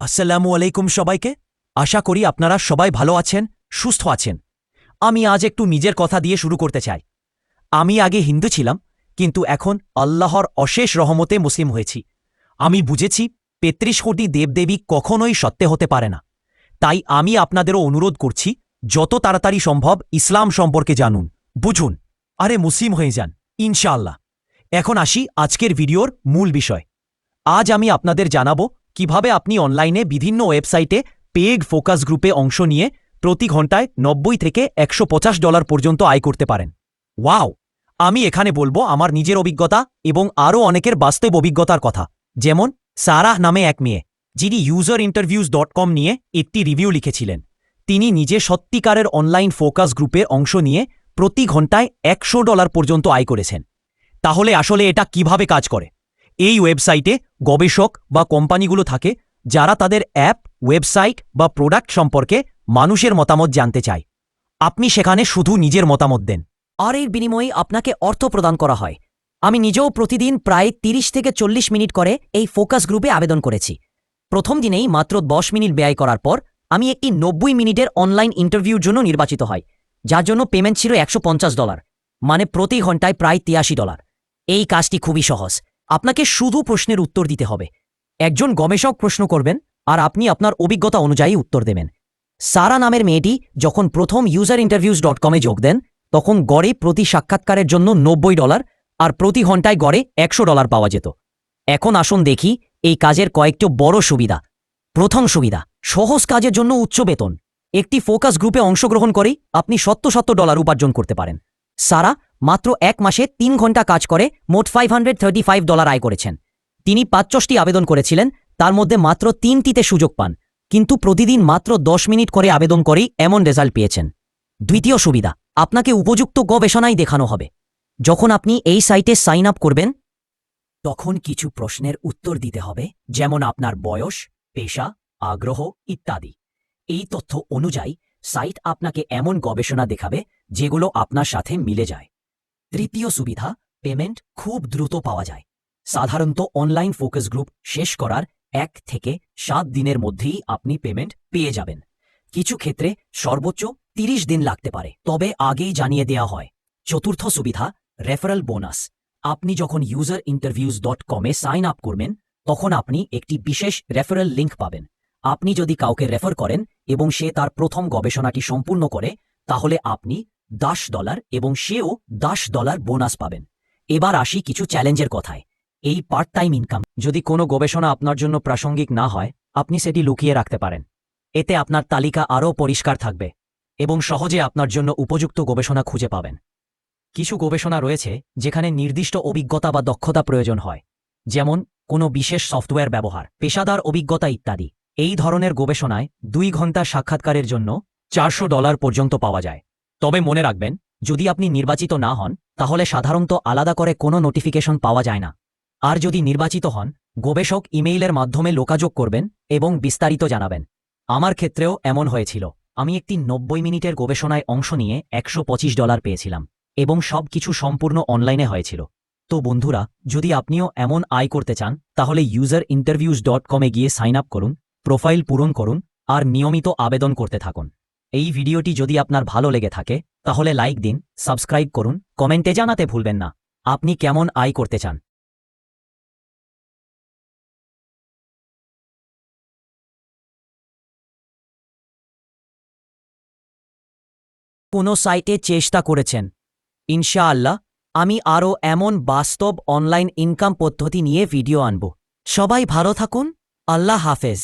আসসালামু আলাইকুম সবাইকে। আশা করি আপনারা সবাই ভালো আছেন, সুস্থ আছেন। আমি আজ একটু নিজের কথা দিয়ে শুরু করতে চাই। আমি আগে হিন্দু ছিলাম, কিন্তু এখন আল্লাহর অশেষ রহমতে মুসলিম হয়েছি। আমি বুঝেছি ৩৫ কোটি দেবদেবী কখনোই সত্য হতে পারে না। তাই আমি আপনাদেরও অনুরোধ করছি, যত তাড়াতাড়ি সম্ভব ইসলাম সম্পর্কে জানুন, বুঝুন, আরে মুসলিম হয়ে যান ইনশাআল্লাহ। এখন আসি আজকের ভিডিওর মূল বিষয়। আজ আমি আপনাদের জানাবো কিভাবে আপনি অনলাইনে বিভিন্ন ওয়েবসাইটে পেইড ফোকাস গ্রুপে অংশ নিয়ে প্রতি ঘন্টায় ৯০ থেকে $১৫০ পর্যন্ত আয় করতে পারেন। ওয়াও! আমি এখানে বলবো আমার নিজের অভিজ্ঞতা এবং আরও অনেকের বাস্তব অভিজ্ঞতার কথা। যেমন সারাহ নামে এক মেয়ে, যিনি UserInterviews.com নিয়ে একটি রিভিউ লিখেছিলেন। তিনি নিজে সত্যিকারের অনলাইন ফোকাস গ্রুপে অংশ নিয়ে প্রতি ঘন্টায় $১০০ পর্যন্ত আয় করেছেন। তাহলে আসলে এটা কিভাবে কাজ করে? এই ওয়েবসাইটে গবেষক বা কোম্পানিগুলো থাকে, যারা তাদের অ্যাপ, ওয়েবসাইট বা প্রোডাক্ট সম্পর্কে মানুষের মতামত জানতে চায়। আপনি সেখানে শুধু নিজের মতামত দেন, আর এর বিনিময়ে আপনাকে অর্থ প্রদান করা হয়। আমি নিজেও প্রতিদিন প্রায় ৩০ থেকে ৪০ মিনিট করে এই ফোকাস গ্রুপে আবেদন করেছি। প্রথম দিনেই মাত্র ১০ মিনিট ব্যয় করার পর আমি একটি ৯০ মিনিটের অনলাইন ইন্টারভিউর জন্য নির্বাচিত হই, যার জন্য পেমেন্ট ছিল $১৫০, মানে প্রতি ঘন্টায় প্রায় $৮৩। এই কাজটি খুবই সহজ। আপনাকে শুধু প্রশ্নের উত্তর দিতে হবে। একজন গবেষক প্রশ্ন করবেন আর আপনি আপনার অভিজ্ঞতা অনুযায়ী উত্তর দেবেন। সারা নামের মেয়েটি যখন প্রথম UserInterviews.com-এ যোগ দেন, তখন গড়ে প্রতি সাক্ষাৎকারের জন্য $৯০ আর প্রতি ঘন্টায় গড়ে $১০০ পাওয়া যেত। এখন আসুন দেখি এই কাজের কয়েকটি বড় সুবিধা। প্রথম সুবিধা, সহজ কাজের জন্য উচ্চ বেতন। একটি ফোকাস গ্রুপে অংশগ্রহণ করেই আপনি $৭০ উপার্জন করতে পারেন। সারা মাত্র ১ মাসে ৩ ঘন্টা কাজ করে মোট $535 আয় করেছেন। তিনি ৫০টি আবেদন করেছিলেন, তার মধ্যে মাত্র ৩টিতে সুযোগ পান, কিন্তু প্রতিদিন মাত্র ১০ মিনিট করে আবেদন করেই এমন রেজাল্ট পেয়েছেন। দ্বিতীয় সুবিধা, আপনাকে উপযুক্ত গবেষণাই দেখানো হবে। যখন আপনি এই সাইটে সাইন আপ করবেন, তখন কিছু প্রশ্নের উত্তর দিতে হবে, যেমন আপনার বয়স, পেশা, আগ্রহ ইত্যাদি। এই তথ্য অনুযায়ী সাইট আপনাকে এমন গবেষণা দেখাবে যেগুলো আপনার সাথে মিলে যায়। তৃতীয় সুবিধা, পেমেন্ট খুব দ্রুত পাওয়া যায়। সাধারণত অনলাইন ফোকাস গ্রুপ শেষ করার ১ থেকে ৭ দিনের মধ্যেই আপনি পেমেন্ট পেয়ে যাবেন। কিছু ক্ষেত্রে সর্বোচ্চ ৩০ দিন লাগতে পারে, তবে আগেই জানিয়ে দেওয়া হয়। চতুর্থ সুবিধা, রেফারেল বোনাস। আপনি যখন UserInterviews.com-এ সাইন আপ করবেন, তখন আপনি একটি বিশেষ রেফারেল লিঙ্ক পাবেন। আপনি যদি কাউকে রেফার করেন এবং সে তার প্রথম গবেষণাটি সম্পূর্ণ করে, তাহলে আপনি $10 এবং সেও $10 বোনাস পাবেন। এবার আসি কিছু চ্যালেঞ্জের কথায়। এই পার্ট টাইম ইনকাম, যদি কোনো গবেষণা আপনার জন্য প্রাসঙ্গিক না হয়, আপনি সেটি লুকিয়ে রাখতে পারেন। এতে আপনার তালিকা আরও পরিষ্কার থাকবে এবং সহজে আপনার জন্য উপযুক্ত গবেষণা খুঁজে পাবেন। কিছু গবেষণা রয়েছে যেখানে নির্দিষ্ট অভিজ্ঞতা বা দক্ষতা প্রয়োজন হয়, যেমন কোনো বিশেষ সফটওয়্যার ব্যবহার, পেশাদার অভিজ্ঞতা ইত্যাদি। এই ধরনের গবেষণায় ২ ঘন্টা সাক্ষাৎকারের জন্য $৪০০ পর্যন্ত পাওয়া যায়। তবে মনে রাখবেন, যদি আপনি নির্বাচিত না হন, তাহলে সাধারণত আলাদা করে কোনো নোটিফিকেশন পাওয়া যায় না। আর যদি নির্বাচিত হন, গবেষক ইমেইলের মাধ্যমে যোগাযোগ করবেন এবং বিস্তারিত জানাবেন। আমার ক্ষেত্রেও এমন হয়েছিল। আমি একটি ৯০ মিনিটের গবেষণায় অংশ নিয়ে $১২৫ পেয়েছিলাম এবং সব কিছু সম্পূর্ণ অনলাইনে হয়েছিল। তো বন্ধুরা, যদি আপনিও এমন আয় করতে চান, তাহলে UserInterviews.com-এ গিয়ে সাইন আপ করুন, প্রোফাইল পূরণ করুন আর নিয়মিত আবেদন করতে থাকুন। এই ভিডিওটি যদি আপনার ভালো লেগে থাকে, তাহলে লাইক দিন, সাবস্ক্রাইব করুন, কমেন্টে জানাতে ভুলবেন না আপনি কেমন আয় করতে চান। কোনো সাইটে চেষ্টা করেছেন? ইনশাআল্লাহ আমি আরও এমন বাস্তব অনলাইন ইনকাম পদ্ধতি নিয়ে ভিডিও আনব। সবাই ভালো থাকুন। আল্লাহ হাফেজ।